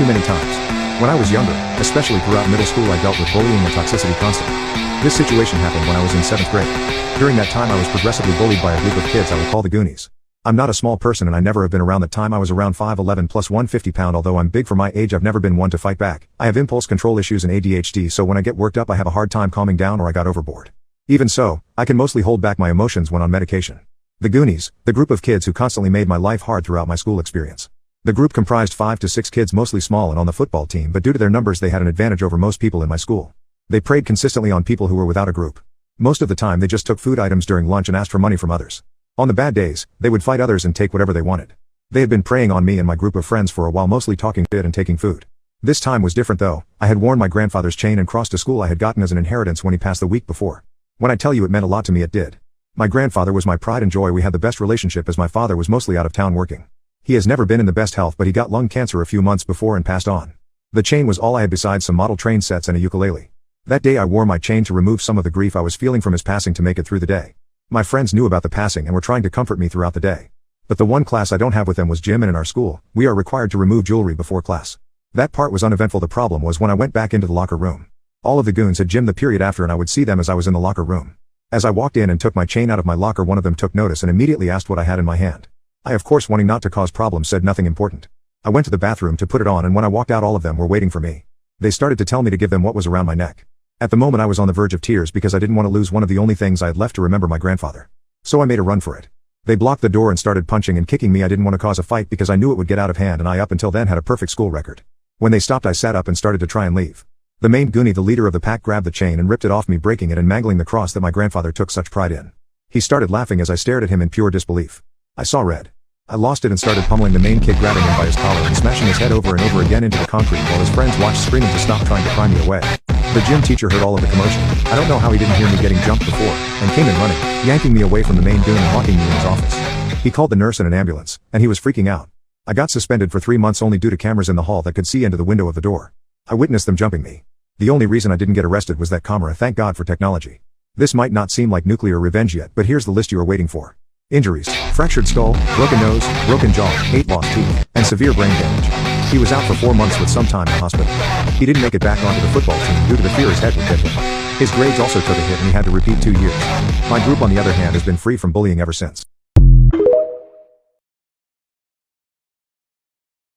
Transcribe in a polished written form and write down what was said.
too many times. When I was younger, especially throughout middle school, I dealt with bullying and toxicity constantly. This situation happened when I was in 7th grade. During that time I was progressively bullied by a group of kids I will call the Goonies. I'm not a small person and I never have been around that time. I was around 5'11" plus 150 pound. Although I'm big for my age, I've never been one to fight back. I have impulse control issues and ADHD, so when I get worked up I have a hard time calming down or I got overboard. Even so, I can mostly hold back my emotions when on medication. The Goonies, the group of kids who constantly made my life hard throughout my school experience. The group comprised 5 to 6 kids, mostly small and on the football team, but due to their numbers they had an advantage over most people in my school. They preyed consistently on people who were without a group. Most of the time they just took food items during lunch and asked for money from others. On the bad days, they would fight others and take whatever they wanted. They had been preying on me and my group of friends for a while, mostly talking shit and taking food. This time was different though. I had worn my grandfather's chain and crossed to school I had gotten as an inheritance when he passed the week before. When I tell you it meant a lot to me, it did. My grandfather was my pride and joy. We had the best relationship as my father was mostly out of town working. He has never been in the best health, but he got lung cancer a few months before and passed on. The chain was all I had besides some model train sets and a ukulele. That day I wore my chain to remove some of the grief I was feeling from his passing to make it through the day. My friends knew about the passing and were trying to comfort me throughout the day. But the one class I don't have with them was gym, and in our school, we are required to remove jewelry before class. That part was uneventful. The problem was when I went back into the locker room. All of the goons had gym the period after and I would see them as I was in the locker room. As I walked in and took my chain out of my locker, one of them took notice and immediately asked what I had in my hand. I, of course, wanting not to cause problems, said nothing important. I went to the bathroom to put it on, and when I walked out all of them were waiting for me. They started to tell me to give them what was around my neck. At the moment I was on the verge of tears because I didn't want to lose one of the only things I had left to remember, my grandfather. So I made a run for it. They blocked the door and started punching and kicking me. I didn't want to cause a fight because I knew it would get out of hand, and I up until then had a perfect school record. When they stopped I sat up and started to try and leave. The main Goonie, the leader of the pack, grabbed the chain and ripped it off me, breaking it and mangling the cross that my grandfather took such pride in. He started laughing as I stared at him in pure disbelief. I saw red. I lost it and started pummeling the main kid, grabbing him by his collar and smashing his head over and over again into the concrete while his friends watched, screaming to stop trying to pry me away. The gym teacher heard all of the commotion. I don't know how he didn't hear me getting jumped before, and came in running, yanking me away from the main goon and locking me in his office. He called the nurse and an ambulance, and he was freaking out. I got suspended for 3 months only due to cameras in the hall that could see into the window of the door. I witnessed them jumping me. The only reason I didn't get arrested was that camera. Thank God for technology. This might not seem like nuclear revenge yet, but here's the list you are waiting for. Injuries: fractured skull, broken nose, broken jaw, 8 lost teeth, and severe brain damage. He was out for 4 months with some time in hospital. He didn't make it back onto the football team due to the fear his head would get hit. His grades also took a hit and he had to repeat 2 years. My group, on the other hand, has been free from bullying ever since.